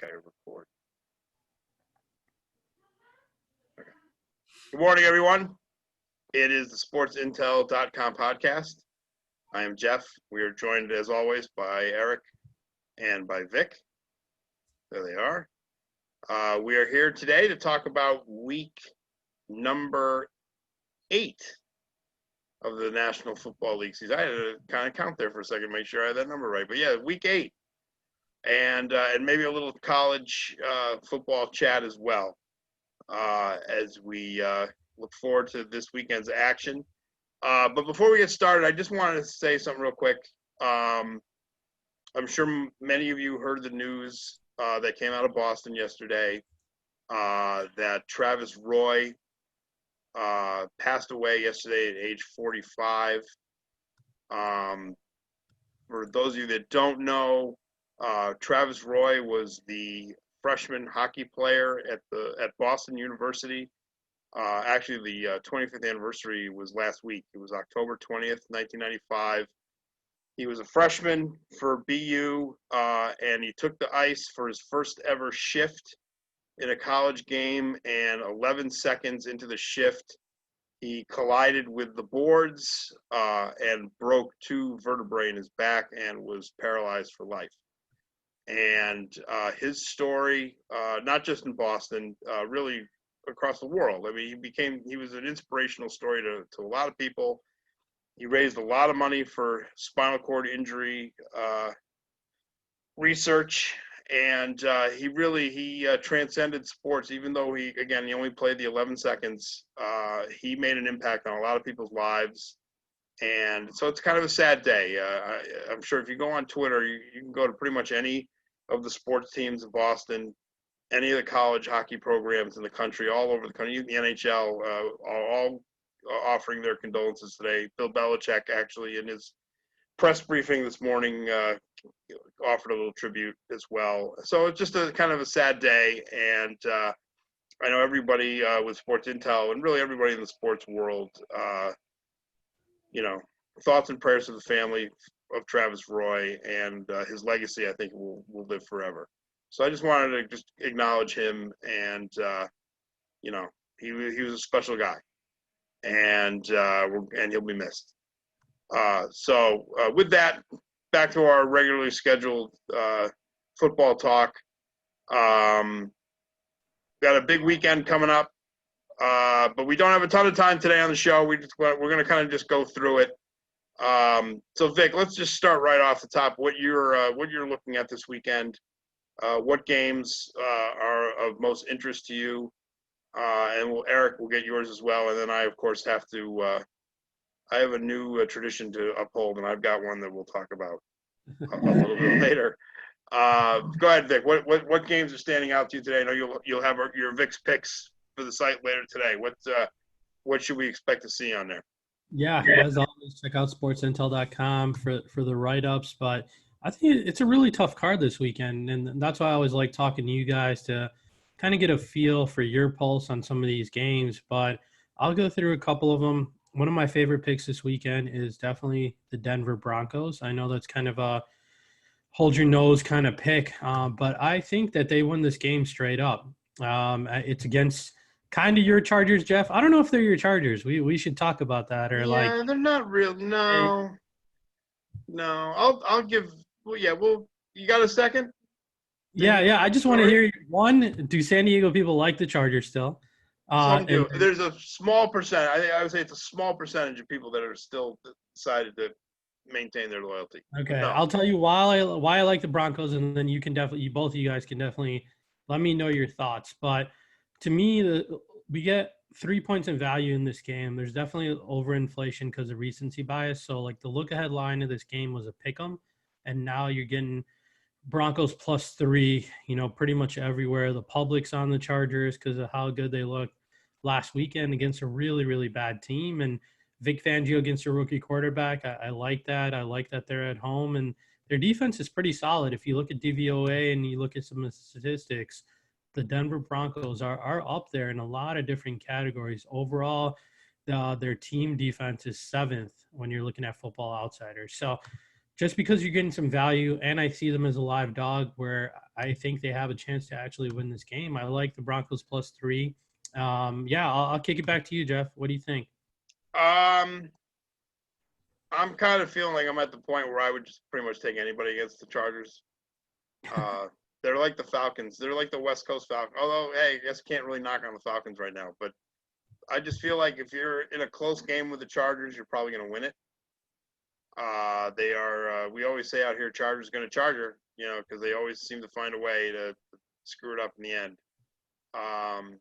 Okay, record. Okay. Good morning, everyone. It is the sportsintel.com podcast. I am Jeff. We are joined, as always, by Eric and by Vic. There they are. We are here today to talk about week number 8 of the National Football League season. I had to kind of count there for a second, make sure I had that number right. But yeah, week 8. And maybe a little college football chat as well as we look forward to this weekend's action. But before we get started, I just wanted to say something real quick. I'm sure many of you heard the news that came out of Boston yesterday that Travis Roy passed away yesterday at age 45. For those of you that don't know, Travis Roy was the freshman hockey player at Boston University. Actually, the 25th anniversary was last week. It was October 20th, 1995. He was a freshman for BU, and he took the ice for his first ever shift in a college game, and 11 seconds into the shift, he collided with the boards and broke 2 vertebrae in his back and was paralyzed for life. And his story, not just in Boston, really across the world. I mean, he was an inspirational story to a lot of people. He raised a lot of money for spinal cord injury research, and he transcended sports. Even though he only played the 11 seconds, he made an impact on a lot of people's lives. And so it's kind of a sad day. I'm sure if you go on Twitter, you can go to pretty much any of the sports teams in Boston, any of the college hockey programs in the country, all over the country, the NHL, all offering their condolences today. Bill Belichick actually in his press briefing this morning offered a little tribute as well. So it's just a kind of a sad day, and I know everybody with Sports Intel and really everybody in the sports world, thoughts and prayers to the family of Travis Roy, and his legacy, I think, will live forever. So I just wanted to just acknowledge him, and he was a special guy, and he'll be missed. So with that, back to our regularly scheduled football talk. Got a big weekend coming up, but we don't have a ton of time today on the show. We're going to kind of just go through it. So Vic, let's just start right off the top. What you're looking at this weekend? What games are of most interest to you? And Eric will get yours as well. And then I, of course, have to. I have a new tradition to uphold, and I've got one that we'll talk about a little bit later. Go ahead, Vic. What games are standing out to you today? I know you'll have your Vic's picks for the site later today. What should we expect to see on there? Yeah, as always, check out sportsintel.com for the write-ups. But I think it's a really tough card this weekend, and that's why I always like talking to you guys to kind of get a feel for your pulse on some of these games. But I'll go through a couple of them. One of my favorite picks this weekend is definitely the Denver Broncos. I know that's kind of a hold your nose kind of pick, but I think that they win this game straight up. It's against kind of your Chargers, Jeff. I don't know if they're your Chargers. We should talk about that. Or they're not real. No. I'll give. Well, yeah. Well, you got a second? Yeah. I just want to hear one. Do San Diego people like the Chargers still? Some do. There's a small percent. I would say it's a small percentage of people that are still decided to maintain their loyalty. Okay, no. I'll tell you why I like the Broncos, and then you can definitely, both of you guys can definitely let me know your thoughts. But to me, we get 3 points in value in this game. There's definitely overinflation because of recency bias. So like the look ahead line of this game was a pick 'em, and now you're getting Broncos +3, pretty much everywhere. The public's on the Chargers because of how good they looked last weekend against a really, really bad team. And Vic Fangio against a rookie quarterback, I like that. I like that they're at home. And their defense is pretty solid. If you look at DVOA and you look at some of the statistics, the Denver Broncos are up there in a lot of different categories. Overall, their team defense is 7th when you're looking at Football Outsiders. So just because you're getting some value, and I see them as a live dog where I think they have a chance to actually win this game. I like the Broncos +3. Yeah, I'll kick it back to you, Jeff. What do you think? Um, I'm kind of feeling like I'm at the point where I would just pretty much take anybody against the Chargers. Uh, they're like the Falcons. They're like the West Coast Falcons. Although, hey, I guess can't really knock on the Falcons right now. But I just feel like if you're in a close game with the Chargers, you're probably going to win it. They are. We always say out here, Chargers going to Charger. Because they always seem to find a way to screw it up in the end. Um,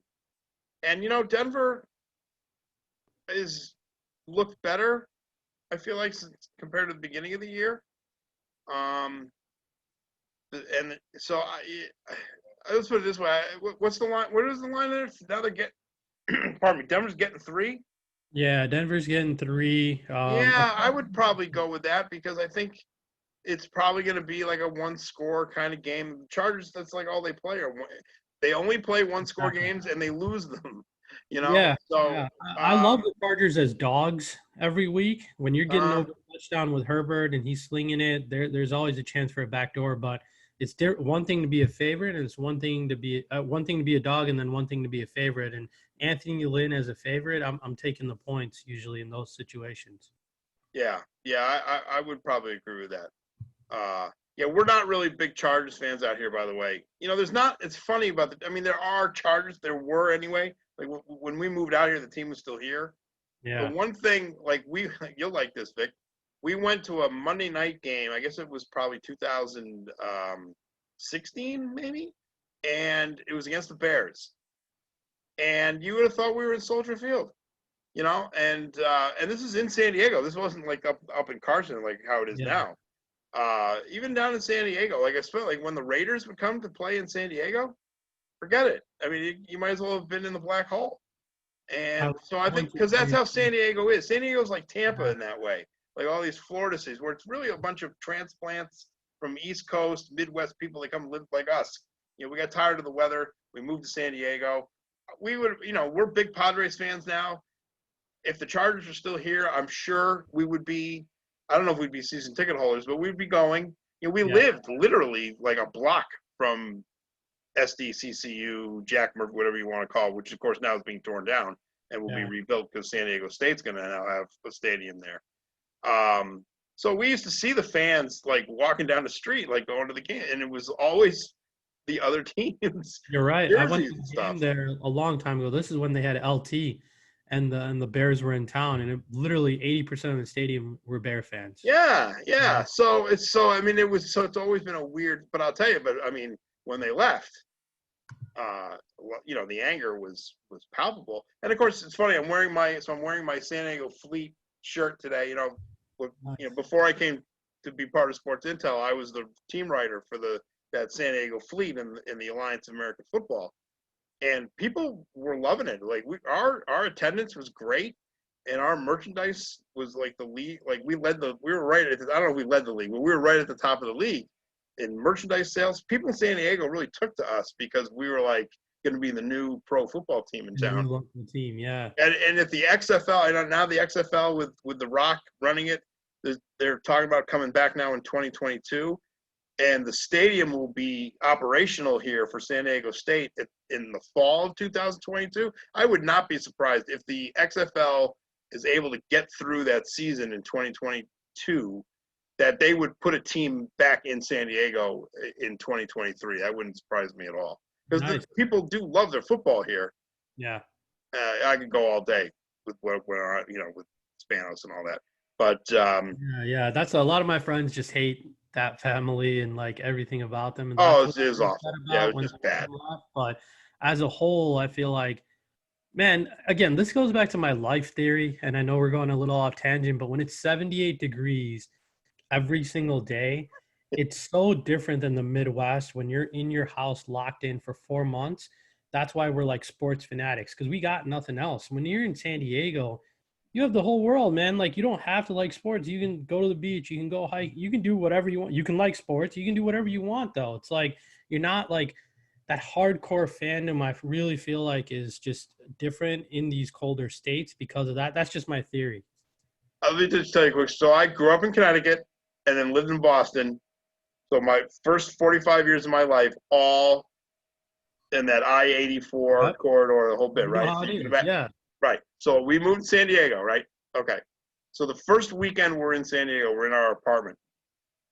and Denver is looked better. I feel like since, compared to the beginning of the year. And so let's put it this way. What's the line? What is the line there? Now they're getting, pardon me, Denver's getting 3. Yeah, Denver's getting 3. Yeah, I would probably go with that because I think it's probably going to be like a one-score kind of game. The Chargers, that's like all they play. They only play one-score games and they lose them. Yeah, So yeah. I love the Chargers as dogs every week. When you're getting over a touchdown with Herbert and he's slinging it, there's always a chance for a backdoor. But it's one thing to be a favorite, and it's one thing to be a dog, and then one thing to be a favorite. And Anthony Lynn as a favorite, I'm taking the points usually in those situations. yeah, I would probably agree with that. Yeah, we're not really big Chargers fans out here, by the way. There's not. It's funny about there are Chargers. There were anyway. Like when we moved out here, the team was still here. Yeah. But one thing, like you'll like this, Vic. We went to a Monday night game. I guess it was probably 2016, maybe, and it was against the Bears. And you would have thought we were in Soldier Field, And this is in San Diego. This wasn't like up in Carson, like how it is now. Even down in San Diego, like I spent like when the Raiders would come to play in San Diego, forget it. You might as well have been in the black hole. And so I think because that's how San Diego is. San Diego's like Tampa in that way, like all these Florida cities where it's really a bunch of transplants from East Coast, Midwest people that come live like us. We got tired of the weather. We moved to San Diego. We're big Padres fans now. If the Chargers are still here, I'm sure we would be. I don't know if we'd be season ticket holders, but we'd be going. We lived literally like a block from SDCCU, Jack Murphy, whatever you want to call it, which of course now is being torn down and will be rebuilt because San Diego State's going to now have a stadium there. So we used to see the fans like walking down the street, like going to the game, and it was always the other teams. You're right. I went to the game there a long time ago. This is when they had LT. And the Bears were in town, and literally 80% of the stadium were Bear fans. Yeah. So it's always been a weird. But I'll tell you, when they left, the anger was palpable. And of course, it's funny. I'm wearing my San Diego Fleet shirt today. Before I came to be part of Sports Intel, I was the team writer for that San Diego Fleet in the Alliance of American Football. And people were loving it. Like our attendance was great, and our merchandise was like the league. Like we were right at I don't know if we led the league, but we were right at the top of the league in merchandise sales. People in San Diego really took to us because we were like going to be the new pro football team in town. Local team, yeah. And if the XFL, and now the XFL with The Rock running it, they're talking about coming back now in 2022. And the stadium will be operational here for San Diego State in the fall of 2022. I would not be surprised if the XFL is able to get through that season in 2022, that they would put a team back in San With 2023. That wouldn't surprise me at all. Because people do love their football here. Yeah. I could go all day with with Spanos and all that. But yeah, that's a lot of my friends just hate that family and like everything about them. And it is awful. Yeah, it was just bad. But as a whole, I feel like, man, again, this goes back to my life theory, and I know we're going a little off tangent, but when it's 78 degrees every single day, it's so different than the Midwest when you're in your house locked in for 4 months. That's why we're like sports fanatics, because we got nothing else. When you're in San Diego, you have the whole world, man. Like, you don't have to like sports. You can go to the beach. You can go hike. You can do whatever you want. You can like sports. You can do whatever you want, though. It's like you're not like that hardcore fandom. I really feel like is just different in these colder states because of that. That's just my theory. Let me just tell you quick. So I grew up in Connecticut. and then lived in Boston. So my first 45 years of my life, all in that I-84 Yep. corridor, the whole bit, You know right? how So it you can is. imagine, Yeah. right. So we moved to San Diego, right? Okay. So the first weekend we're in San Diego, we're in our apartment,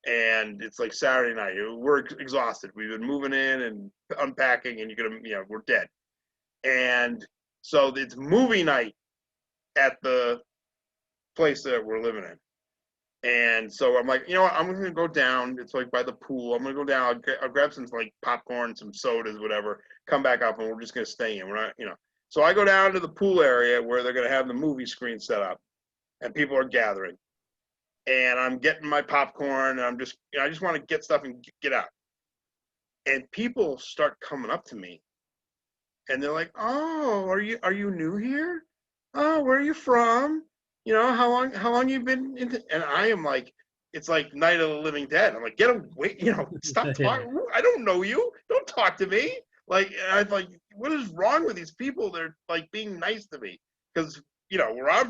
and it's like Saturday night. We're exhausted. We've been moving in and unpacking, and we're dead. And so it's movie night at the place that we're living in. And so I'm like, you know what? I'm gonna go down. It's like by the pool. I'm gonna go down. I'll grab some like popcorn, some sodas, whatever. Come back up, and we're just gonna stay in. We're not. So I go down to the pool area where they're gonna have the movie screen set up, and people are gathering. And I'm getting my popcorn, and I just want to get stuff and get out. And people start coming up to me, and they're like, "Oh, are you new here? Oh, where are you from? How long you been into?" And I am like, it's like Night of the Living Dead. I'm like, get away, stop talking. I don't know you. Don't talk to me. Like, and I'm like, what is wrong with these people? They're like being nice to me because where I'm,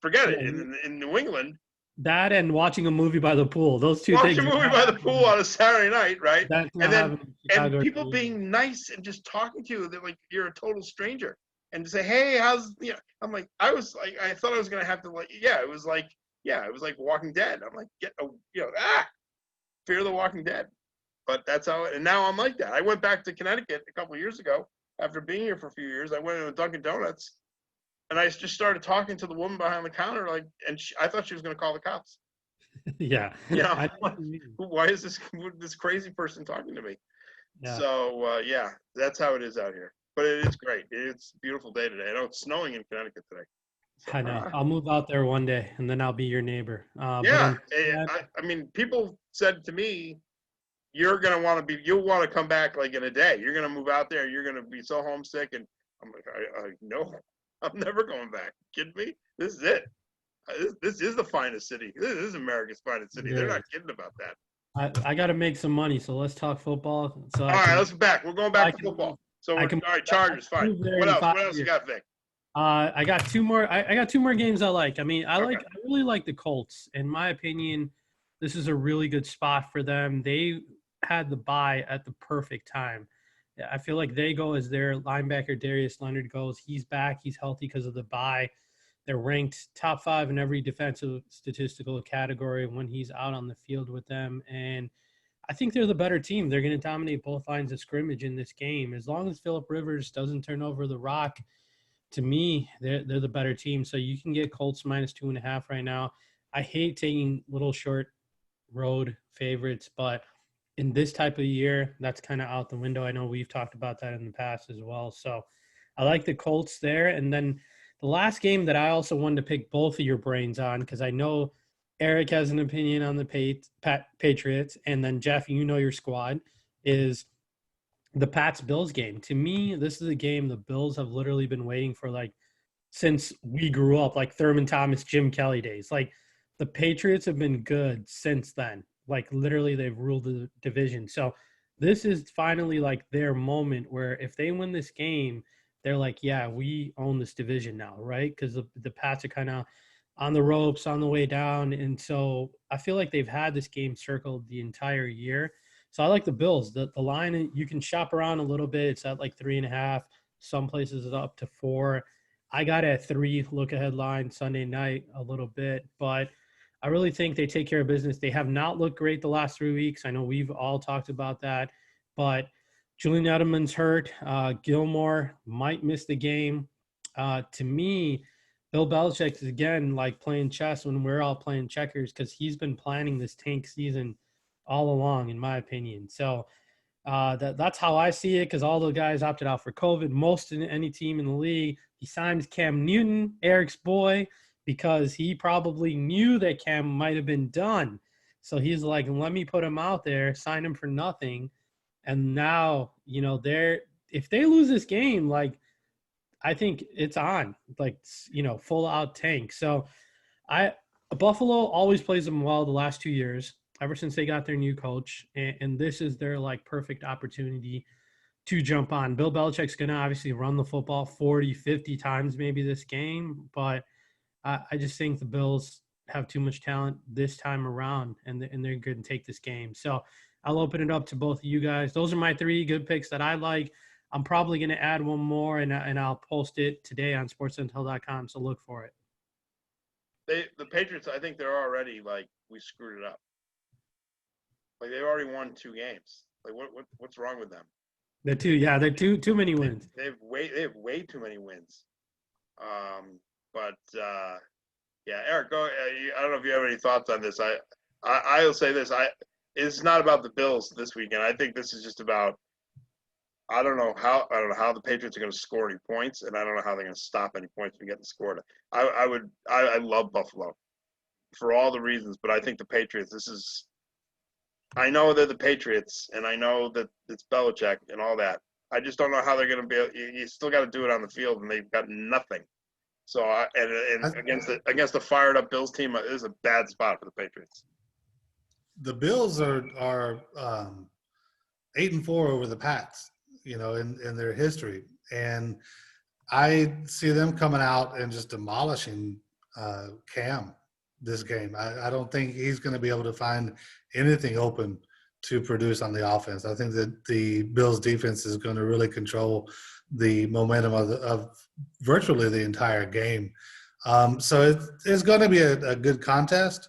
forget it. Yeah. In New England, That and watching a movie by the pool. Those two watch things a are movie not by the pool happening. on a Saturday night, right? That's And not then happening in and Chicago or people New England. being nice and just talking to you, they're like you're a total stranger, and to say, hey, how's I'm like I thought I was gonna have to it was like Walking Dead. I'm like Fear the Walking Dead, but that's how. And now I'm like that. I went back to Connecticut a couple of years ago after being here for a few years. I went to Dunkin' Donuts. And I just started talking to the woman behind the counter, I thought she was going to call the cops. Yeah. I know what you mean. Why is this crazy person talking to me? Yeah. So that's how it is out here. But it is great. It's a beautiful day today. I know it's snowing in Connecticut today. So, I know. I'll move out there one day, and then I'll be your neighbor. But yeah. until then, I mean, people said to me, you'll want to come back like in a day. You're going to move out there. You're going to be so homesick. And I'm like, I no, I'm never going back. Kidding me? This is it. This is the finest city. This is America's finest city. it They're is. not kidding about that. I got to make some money, so let's talk football. So All right, let's go back. We're going back I to can move. football. So I we're can all right. Chargers, fine. move there What in else? five What else you years. got, Vic? I got two more. I got two more games I like. I mean, Okay. I really like the Colts. In my opinion, this is a really good spot for them. They had the bye at the perfect time. Yeah, I feel like they go as their linebacker Darius Leonard goes. He's back. He's healthy because of the bye. They're ranked top 5 in every defensive statistical category when he's out on the field with them. And I think they're the better team. They're going to dominate both lines of scrimmage in this game. As long as Phillip Rivers doesn't turn over the rock, to me, they're the better team. So you can get Colts -2.5 right now. I hate taking little short road favorites, but in this type of year, that's kind of out the window. I know we've talked about that in the past as well. So I like the Colts there. And then the last game that I also wanted to pick both of your brains on, because I know Eric has an opinion on the Patriots, and then Jeff, you know your squad, is the Pats-Bills game. To me, this is a game the Bills have literally been waiting for since we grew up, like Thurman Thomas, Jim Kelly days. Like the Patriots have been good since then. Like literally they've ruled the division. So this is finally like their moment where if they win this game, they're like, yeah, we own this division now, right? Because the Pats are kind of on the ropes on the way down. And so I feel like they've had this game circled the entire year. So I like the Bills. The line, you can shop around a little bit. It's at like 3.5. Some places it's up to 4. I got a 3 look ahead line Sunday night a little bit, but I really think they take care of business. They have not looked great the last 3 weeks. I know we've all talked about that, but Julian Edelman's hurt. Gilmore might miss the game. To me, Bill Belichick is again like playing chess when we're all playing checkers because he's been planning this tank season all along, in my opinion. So that's how I see it because all the guys opted out for COVID. Most in any team in the league. He signed Cam Newton, Eric's boy, because he probably knew that Cam might have been done. So he's like, let me put him out there, sign him for nothing. And now, if they lose this game, like I think it's on, like, full out tank. So Buffalo always plays them well the last 2 years, ever since they got their new coach. And this is their like perfect opportunity to jump on. Bill Belichick's going to obviously run the football 40, 50 times maybe this game, but I just think the Bills have too much talent this time around, and they're going to take this game. So I'll open it up to both of you guys. Those are my 3 good picks that I like. I'm probably going to add one more, and I'll post it today on sportsintel.com, so look for it. The Patriots, I think they're already like, we screwed it up. Like, they've already won 2 games. Like, what's wrong with them? They're too many wins. They have way too many wins. But yeah, Eric, go. I don't know if you have any thoughts on this. I'll say this. It's not about the Bills this weekend. I think this is just about. I don't know how the Patriots are going to score any points, and I don't know how they're going to stop any points from getting scored. I love Buffalo for all the reasons, but I think the Patriots. This is. I know they're the Patriots, and I know that it's Belichick and all that. I just don't know how they're going to be. You still got to do it on the field, and they've got nothing. So, and against the fired up Bills team, it is a bad spot for the Patriots. The Bills are 8-4 over the Pats, in their history, and I see them coming out and just demolishing Cam this game. I don't think he's going to be able to find anything open to produce on the offense. I think that the Bills defense is going to really control the momentum of virtually the entire game. So it's going to be a good contest,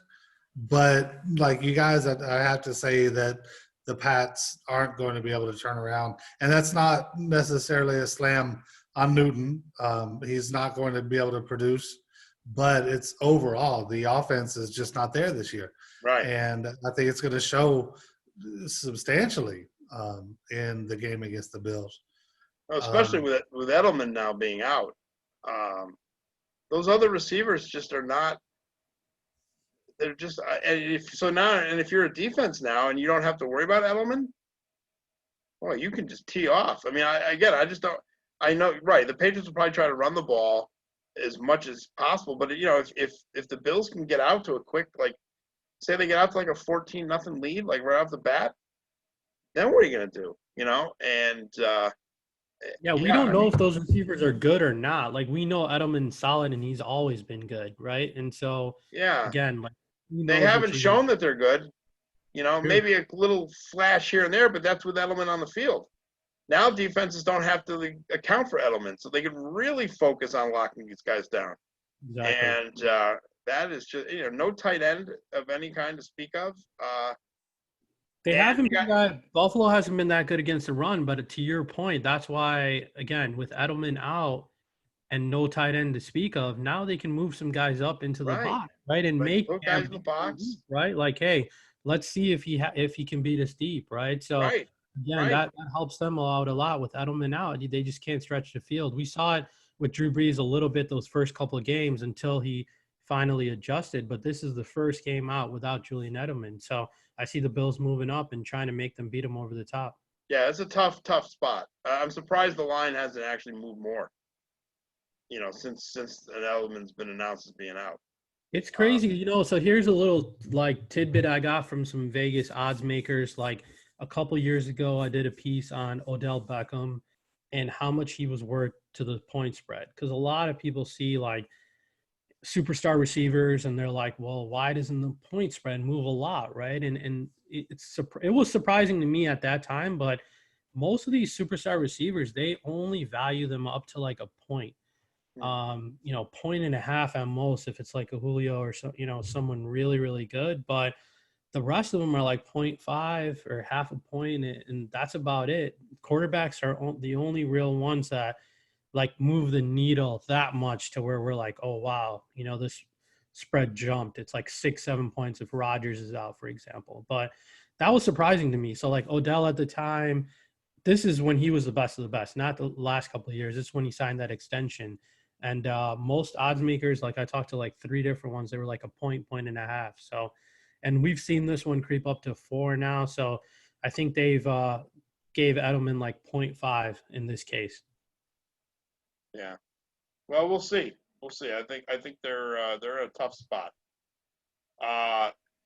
but like you guys, I have to say that the Pats aren't going to be able to turn around, and that's not necessarily a slam on Newton. He's not going to be able to produce, but it's overall the offense is just not there this year. Right. And I think it's going to show substantially in the game against the Bills. Especially with Edelman now being out. Those other receivers just are not – they're just – if you're a defense now and you don't have to worry about Edelman, well, you can just tee off. I mean, I just don't – I know – right, the Patriots will probably try to run the ball as much as possible. But, if the Bills can get out to a quick – like, say they get out to like a 14-0 lead, like right off the bat, then what are you going to do? And we don't know if those receivers are good or not. Like, we know Edelman's solid and he's always been good, right? And so, again, like, they haven't shown that they're good. Maybe a little flash here and there, but that's with Edelman on the field. Now defenses don't have to account for Edelman, so they can really focus on locking these guys down. Exactly. And that is just no tight end of any kind to speak of. They haven't been that – Buffalo hasn't been that good against the run, but to your point, that's why, again, with Edelman out and no tight end to speak of, now they can move some guys up into the box, right? And make guys in the box. Right? Like, hey, let's see if he can beat us deep, right? So, again, that helps them out a lot with Edelman out. They just can't stretch the field. We saw it with Drew Brees a little bit those first couple of games until he finally adjusted, but this is the first game out without Julian Edelman. So I see the Bills moving up and trying to make them beat them over the top. Yeah, it's a tough spot. I'm surprised the line hasn't actually moved more, since an Edelman's been announced as being out. It's crazy, so here's a little tidbit I got from some Vegas odds makers. Like a couple years ago, I did a piece on Odell Beckham and how much he was worth to the point spread. Because a lot of people see superstar receivers and they're like, well, why doesn't the point spread move a lot, right? And it was surprising to me at that time, but most of these superstar receivers, they only value them up to like a point, point and a half at most if it's like a Julio or someone really, really good. But the rest of them are like 0.5 or half a point, and that's about it. Quarterbacks are the only real ones that move the needle that much to where we're like, oh, wow, this spread jumped. It's like 6-7 points if Rodgers is out, for example. But that was surprising to me. So Odell at the time, this is when he was the best of the best, not the last couple of years. It's when he signed that extension. And most odds makers, I talked to 3 different ones, they were like a point and a half. So, and we've seen this one creep up to 4 now. So I think they've gave Edelman 0.5 in this case. Yeah. Well, we'll see. I think they're in a tough spot.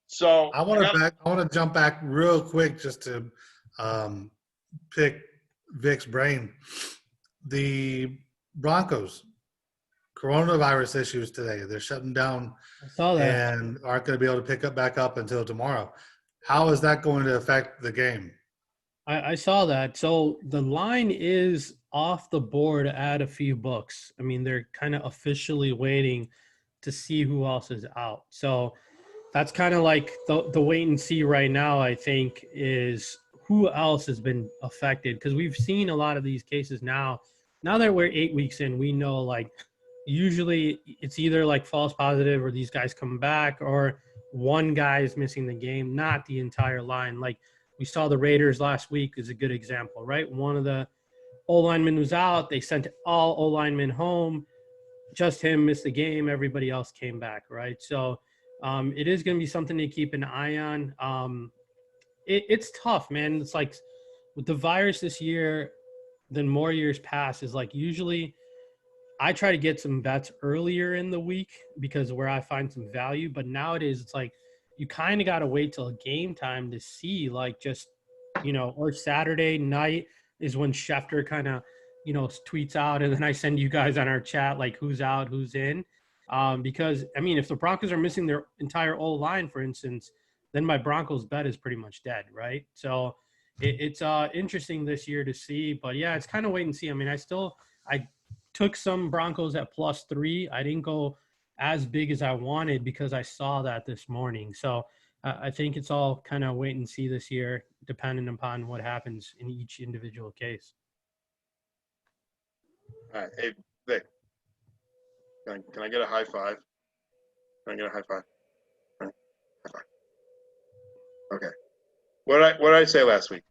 So I want to jump back real quick just to pick Vic's brain. The Broncos coronavirus issues today. They're shutting down I saw that. and aren't going to be able to pick up back up until tomorrow. How is that going to affect the game? I saw that. So the line is off the board at a few books. I mean, they're kind of officially waiting to see who else is out. So that's kind of like the wait and see right now, I think, is who else has been affected. Because we've seen a lot of these cases now. Now that we're 8 weeks in, we know like usually it's either like false positive or these guys come back or one guy is missing the game, not the entire line. Like we saw the Raiders last week is a good example, right? One of the O-linemen was out. They sent all O-linemen home. Just him missed the game. Everybody else came back, right? So it is going to be something to keep an eye on. It's tough, man. It's like with the virus this year than more years past is like usually I try to get some bets earlier in the week because where I find some value. But nowadays it's like you kind of got to wait till game time to see like just, or Saturday night is when Schefter kind of, tweets out. And then I send you guys on our chat like who's out, who's in. Because, I mean, if the Broncos are missing their entire old line, for instance, then my Broncos bet is pretty much dead, right? So it's interesting this year to see. But, yeah, it's kind of wait and see. I mean, I took some Broncos at +3. I didn't go as big as I wanted because I saw that this morning. So I think it's all kind of wait and see this year, depending upon what happens in each individual case. All right. Hey, Vic, can I get a high five? Can I get a high five? All right. High five. Okay. What did I say last week?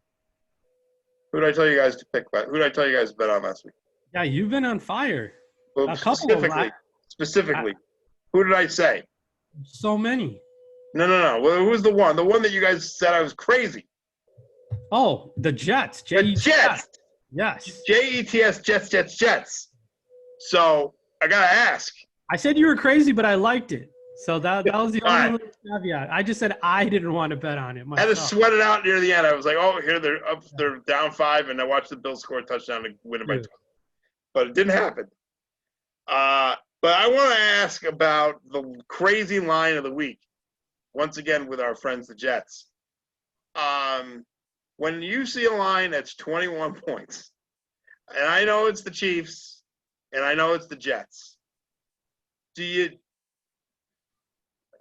Who did I tell you guys to pick? Who did I tell you guys to bet on last week? Yeah, you've been on fire. Well, A couple of them. Specifically, who did I say? So many. No. Well, who's the one? The one that you guys said I was crazy. Oh, the Jets. The Jets. Yes. Jets, Jets. So I gotta ask. I said you were crazy, but I liked it. So that was the only little caveat. I just said I didn't want to bet on it myself. I had to sweat it out near the end. I was like, oh, here they're up, they're down 5, and I watched the Bills score a touchdown and win it by 20. But it didn't happen. But I want to ask about the crazy line of the week. Once again, with our friends the Jets. When you see a line that's 21 points, and I know it's the Chiefs, and I know it's the Jets,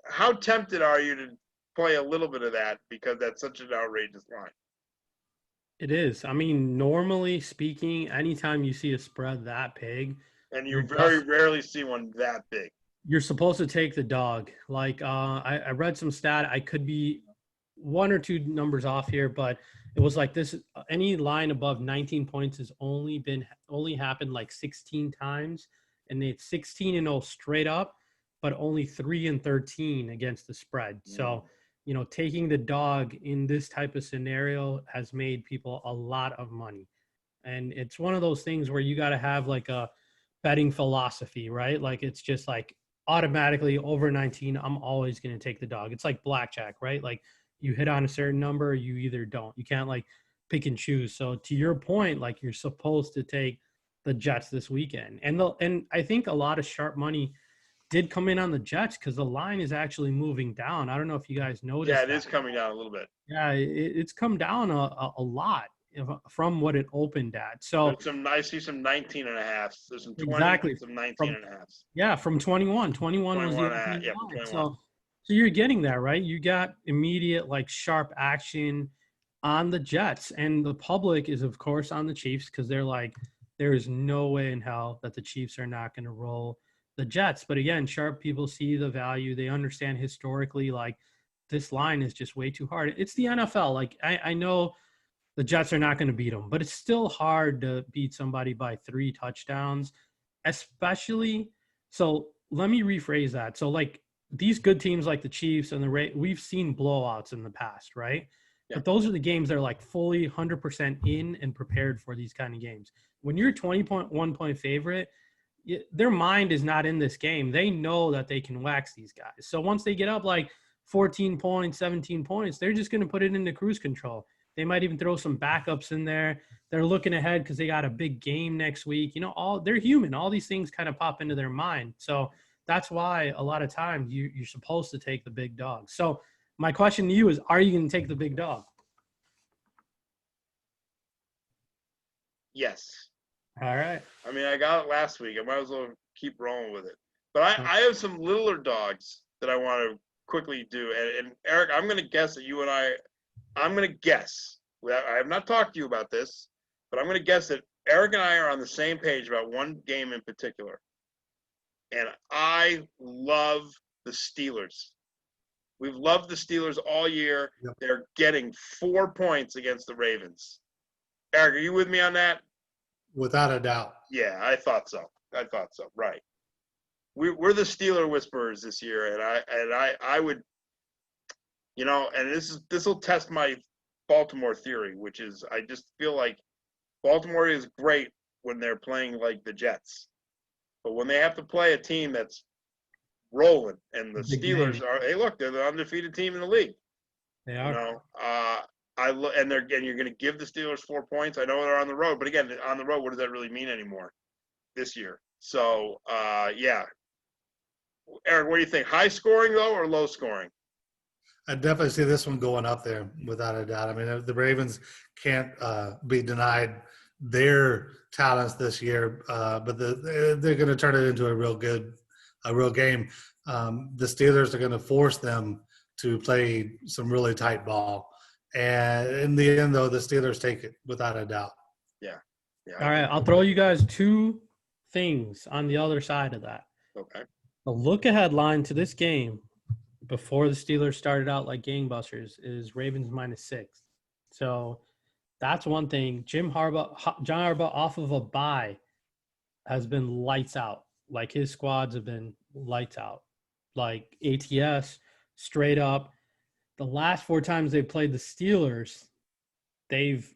how tempted are you to play a little bit of that because that's such an outrageous line? It is. I mean, normally speaking, anytime you see a spread that big, and you very rarely see one that big, you're supposed to take the dog. Like I read some stat. I could be one or two numbers off here, but it was like this: any line above 19 points has only happened like 16 times, and it's 16-0 straight up, but only 3-13 against the spread. So, taking the dog in this type of scenario has made people a lot of money. And it's one of those things where you got to have like a betting philosophy, right? Like it's just like automatically over 19, I'm always going to take the dog. It's like blackjack, right? Like you hit on a certain number, you either don't. You can't like pick and choose. So to your point, like you're supposed to take the Jets this weekend. And I think a lot of sharp money did come in on the Jets because the line is actually moving down. I don't know if you guys noticed. Yeah, it is coming down a little bit. Yeah, it's come down a lot from what it opened at. So I see some 19 and a half. There's some 20, exactly. some 19 and a half. Yeah, from 21. 21 was the opening line. So you're getting that, right? You got immediate like sharp action on the Jets, and the public is of course on the Chiefs because they're like, there is no way in hell that the Chiefs are not going to roll the Jets. But again, sharp people see the value. They understand historically, like this line is just way too hard. It's the NFL. Like I know the Jets are not going to beat them, but it's still hard to beat somebody by 3 touchdowns, especially. So let me rephrase that. So like these good teams like the Chiefs and we've seen blowouts in the past, right? Yeah. But those are the games that are like fully 100% in and prepared for these kind of games. When you're 20.1 point favorite, their mind is not in this game. They know that they can wax these guys. So once they get up like 14 points, 17 points, they're just going to put it into cruise control. They might even throw some backups in there. They're looking ahead because they got a big game next week. They're human. All these things kind of pop into their mind. So that's why a lot of times you're supposed to take the big dog. So my question to you is, are you going to take the big dog? Yes. All right. I mean, I got it last week. I might as well keep rolling with it. But I have some littler dogs that I want to quickly do. And Eric, I'm going to guess that I'm going to guess. I have not talked to you about this, but I'm going to guess that Eric and I are on the same page about one game in particular. And I love the Steelers. We've loved the Steelers all year. Yep. They're getting 4 points against the Ravens. Eric, are you with me on that? Without a doubt. Yeah, I thought so. Right. We're the Steeler whisperers this year, and I would, and this will test my Baltimore theory, which is I just feel like Baltimore is great when they're playing like the Jets, but when they have to play a team that's rolling, and the Steelers they're the undefeated team in the league. They are. And you're going to give the Steelers 4 points. I know they're on the road, but again, on the road, what does that really mean anymore this year? So, yeah. Eric, what do you think? High scoring though, or low scoring? I definitely see this one going up there without a doubt. I mean, the Ravens can't be denied their talents this year, but they're going to turn it into a real game. The Steelers are going to force them to play some really tight ball. And in the end, though, the Steelers take it without a doubt. Yeah. All right. I'll throw you guys 2 things on the other side of that. Okay. The look-ahead line to this game before the Steelers started out like gangbusters is Ravens -6. So that's one thing. John Harbaugh off of a bye has been lights out. Like his squads have been lights out. Like ATS, straight up. The last 4 times they've played the Steelers, they've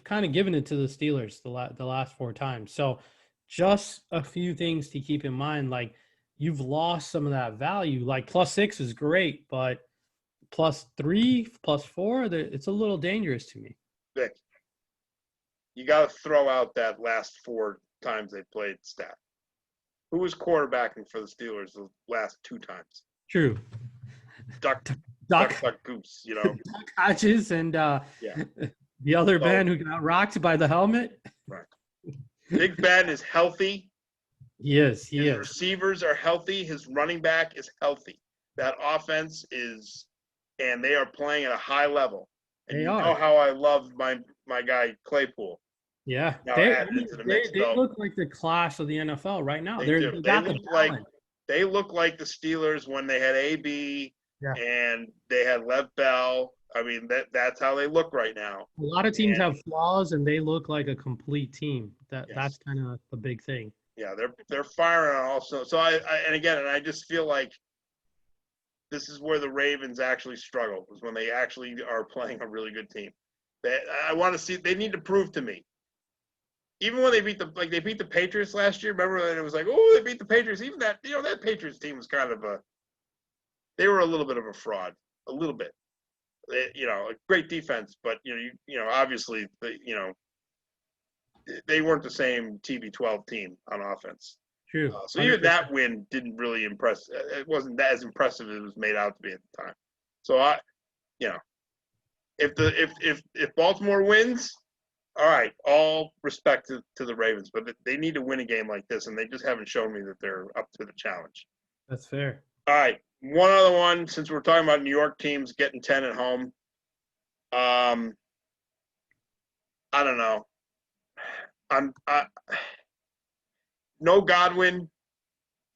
kind of given it to the Steelers the last 4 times. So just a few things to keep in mind. Like, you've lost some of that value. Like, +6 is great, but +3, +4, it's a little dangerous to me. Vic, you got to throw out that last 4 times they played stat. Who was quarterbacking for the Steelers the last 2 times? True. Duck Goose, Duck Hodges and the other Ben who got rocked by the helmet. Right. Big Ben is healthy. He is. His receivers are healthy. His running back is healthy. That offense is, and they are playing at a high level. And you know how I love my guy Claypool. Yeah. Now added into the mix. They look like the class of the NFL right now. They look like the Steelers when they had AB and they had Lev Bell. I mean, that's how they look right now. A lot of teams have flaws, and they look like a complete team. That's kind of the big thing. Yeah, they're firing on also. So I just feel like this is where the Ravens actually struggle, is when they actually are playing a really good team. I want to see. They need to prove to me. Even when they beat the Patriots last year, remember when it was like, oh, they beat the Patriots. Even that Patriots team was kind of they were a little bit of a fraud, a little bit. A great defense, but obviously they weren't the same TB12 team on offense. True. So even that win didn't really impress. It wasn't as impressive as it was made out to be at the time. So if Baltimore wins, all right, all respect to the Ravens, but they need to win a game like this, and they just haven't shown me that they're up to the challenge. That's fair. All right, one other one, since we're talking about New York teams getting 10 at home. I don't know. No Godwin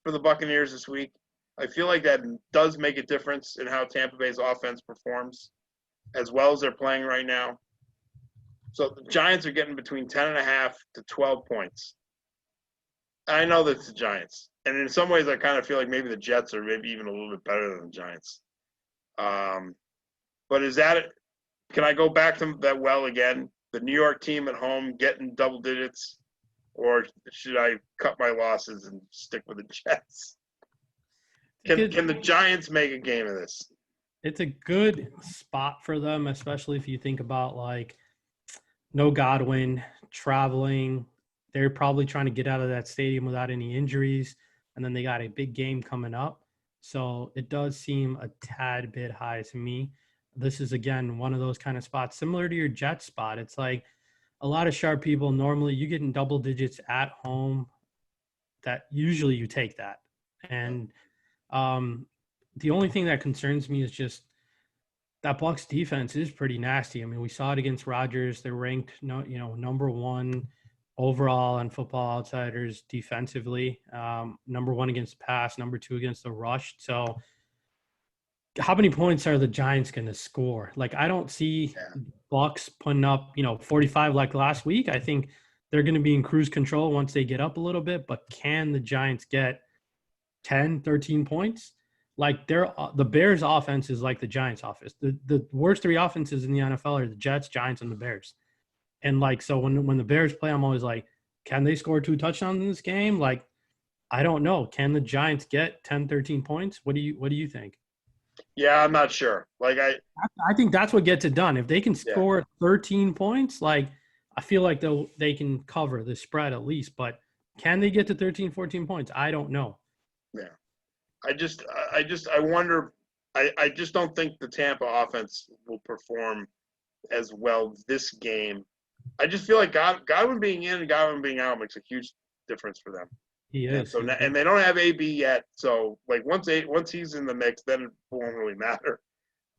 for the Buccaneers this week. I feel like that does make a difference in how Tampa Bay's offense performs, as well as they're playing right now. So the Giants are getting between 10.5 to 12 points. I know that's the Giants. And in some ways, I kind of feel like maybe the Jets are maybe even a little bit better than the Giants. But is that it? Can I go back to that well again? The New York team at home getting double digits? Or should I cut my losses and stick with the Jets? Can the Giants make a game of this? it's a good spot for them, especially if you think about like no Godwin traveling. They're probably trying to get out of that stadium without any injuries, and then they got a big game coming up. So it does seem a tad bit high to me. This is again one of those kind of spots similar to your Jets spot. It's like a lot of sharp people normally you get in double digits at home. That usually you take that, and um, the only thing that concerns me is just that Bucks defense is pretty nasty. I mean, we saw it against Rodgers. They're ranked, number one overall on Football Outsiders defensively. Number one against the pass, number two against the rush. So, how many points are the Giants going to score? Like, I don't see Bucks putting up, 45 like last week. I think they're going to be in cruise control once they get up a little bit. But can the Giants get 10, 13 points? Like the Bears offense is like the Giants offense. The worst three offenses in the NFL are the Jets, Giants, and the Bears. And like, so when the Bears play, I'm always like, can they score 2 touchdowns in this game? Like, I don't know. Can the Giants get 10, 13 points? What do you think? Yeah, I'm not sure. Like I think that's what gets it done. If they can score 13 points, like I feel like they can cover the spread at least, but can they get to 13, 14 points? I don't know. Yeah. I wonder. I just don't think the Tampa offense will perform as well this game. I just feel like Godwin being in and Godwin being out makes a huge difference for them. He is. And they don't have AB yet, so like once he's in the mix, then it won't really matter.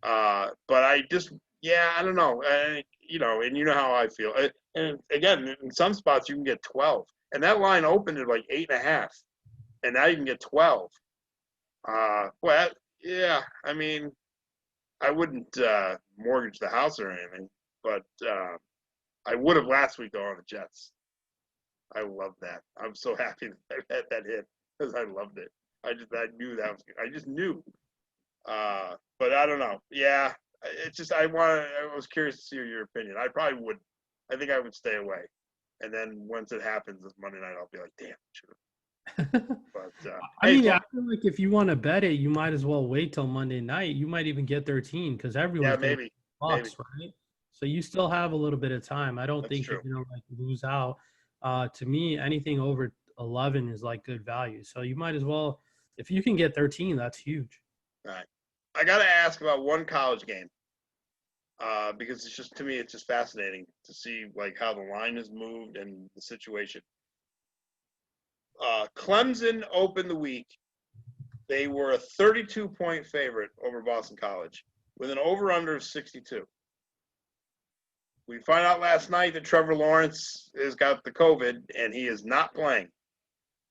But I don't know. And you know how I feel. And again, in some spots you can get 12, and that line opened at like 8.5, and now you can get 12. Yeah. I mean, I wouldn't mortgage the house or anything, but I would have last week though on the Jets. I love that. I'm so happy that hit because I loved it. I knew that was. I just knew. But I don't know. Yeah, it's just I was curious to see your opinion. I probably would. I think I would stay away. And then once it happens this Monday night, I'll be like, damn, should have. But I mean, I feel like if you want to bet it, you might as well wait till Monday night. You might even get 13 because everyone's maybe Bucks, right? So you still have a little bit of time. I don't think true. you're gonna like lose out. To me, anything over 11 is like good value. So you might as well, if you can get 13, that's huge. All right. I got to ask about one college game because it's just, to me, it's just fascinating to see like how the line has moved and the situation. Clemson opened the week. They were a 32-point favorite over Boston College with an over-under of 62. We find out last night that Trevor Lawrence has got the COVID and he is not playing.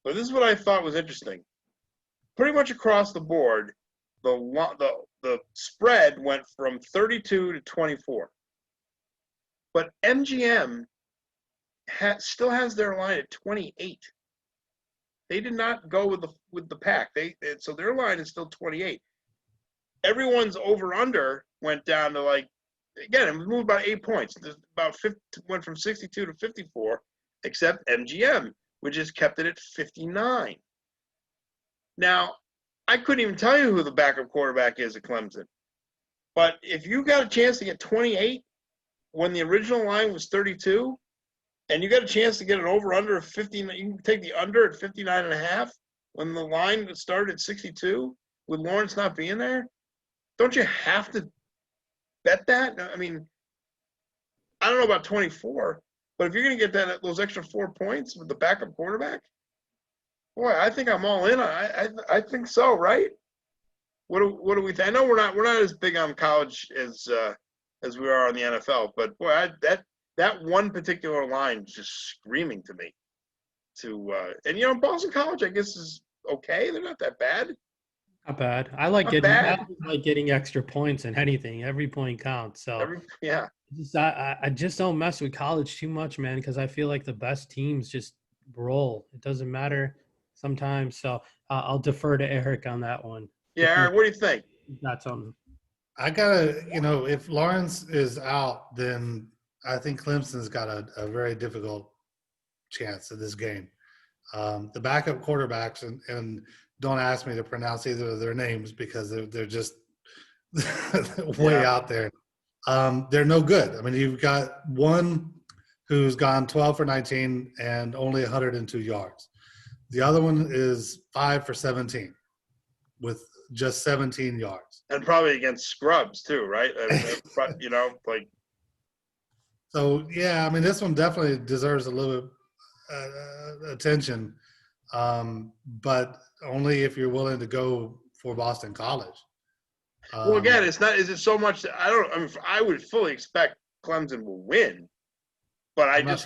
But this is what I thought was interesting. Pretty much across the board, the spread went from 32 to 24. But MGM still has their line at 28. They did not go with the pack. So their line is still 28. Everyone's over under went down to like, again, it moved about 8 points. Went from 62 to 54, except MGM, which has kept it at 59. Now, I couldn't even tell you who the backup quarterback is at Clemson. But if you got a chance to get 28 when the original line was 32, and you got a chance to get an over-under of 59, you can take the under at 59.5 when the line started at 62 with Lawrence not being there. Don't you have to bet that? I mean, I don't know about 24, but if you're going to get those extra 4 points with the backup quarterback, boy, I think I'm all in. I think so, right? What do we think? I know we're not as big on college as we are on the NFL, but boy, that one particular line is just screaming to me. And Boston College, I guess, is okay. They're not that bad. Not bad. I like getting extra points in anything. Every point counts. So yeah. I just don't mess with college too much, man, because I feel like the best teams just roll. It doesn't matter sometimes. So I'll defer to Eric on that one. Yeah, Eric, what do you think? That's on. I gotta, if Lawrence is out, then I think Clemson's got a very difficult chance at this game. The backup quarterbacks, and don't ask me to pronounce either of their names because they're just way out there. They're no good. I mean, you've got one who's gone 12 for 19 and only 102 yards. The other one is 5 for 17 with just 17 yards. And probably against scrubs too, right? I mean, you know, like. So, yeah, I mean, this one definitely deserves a little bit attention, but only if you're willing to go for Boston College. Well, again, it's not. Is it so much? I don't. I mean, I would fully expect Clemson will win, but I just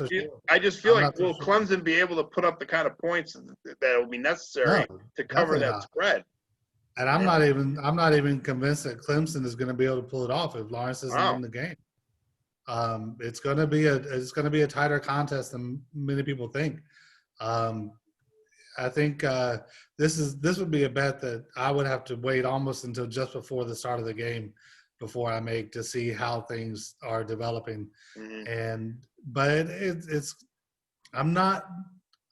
feel like will Clemson be able to put up the kind of points that will be necessary to cover that spread? And I'm not even convinced that Clemson is going to be able to pull it off if Lawrence isn't in the game. It's going to be a tighter contest than many people think. I think this would be a bet that I would have to wait almost until just before the start of the game before I make to see how things are developing. Mm-hmm. But I'm not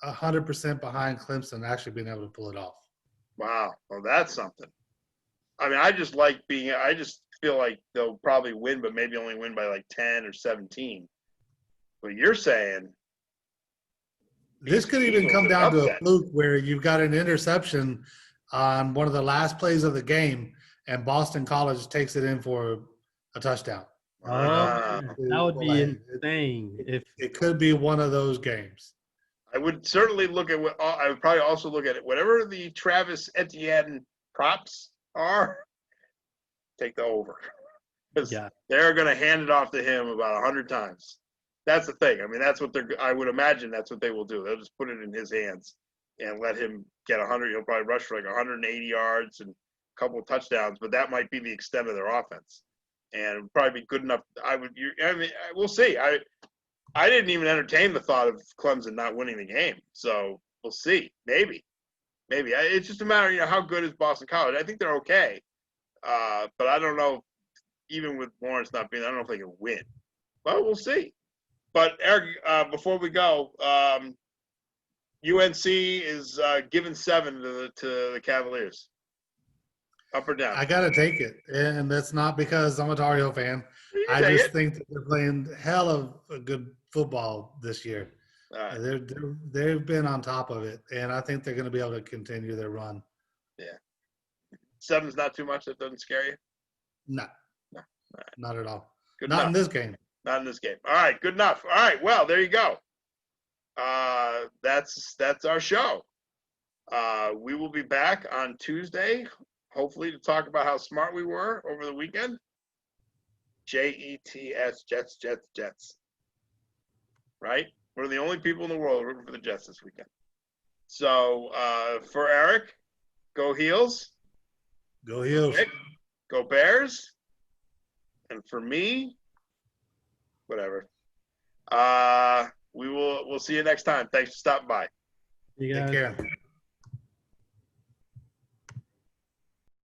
100% behind Clemson actually being able to pull it off. Wow, well that's something. I mean, I just feel like they'll probably win, but maybe only win by like 10 or 17. But you're saying. This could even come down to a fluke where you've got an interception on one of the last plays of the game, and Boston College takes it in for a touchdown. That would be insane. It could be one of those games. I would certainly look at I would probably also look at it. Whatever the Travis Etienne props are, take the over. Because they're going to hand it off to him about 100 times. That's the thing. I mean, I would imagine that's what they will do. They'll just put it in his hands and let him get 100. He'll probably rush for like 180 yards and a couple of touchdowns, but that might be the extent of their offense. And it would probably be good enough. We'll see. I didn't even entertain the thought of Clemson not winning the game. So we'll see. Maybe. It's just a matter of, how good is Boston College? I think they're okay. But I don't know, even with Lawrence not being, I don't know if they can win. But we'll see. But Eric, before we go, UNC is giving 7 to the Cavaliers. Up or down? I got to take it, and that's not because I'm a Tar Heel fan. I just think that they're playing hell of a good football this year. Right. They've been on top of it, and I think they're going to be able to continue their run. Yeah. 7's not too much. That doesn't scare you? No. Right. Not at all. Good not enough. In this game. Not in this game. All right, good enough. All right, well, there you go. That's our show. We will be back on Tuesday, hopefully to talk about how smart we were over the weekend. Jets, Jets. Right? We're the only people in the world rooting for the Jets this weekend. So for Eric, go Heels. Go Heels. Nick, go Bears. And for me, whatever. We'll see you next time. Thanks for stopping by. You guys. Take care.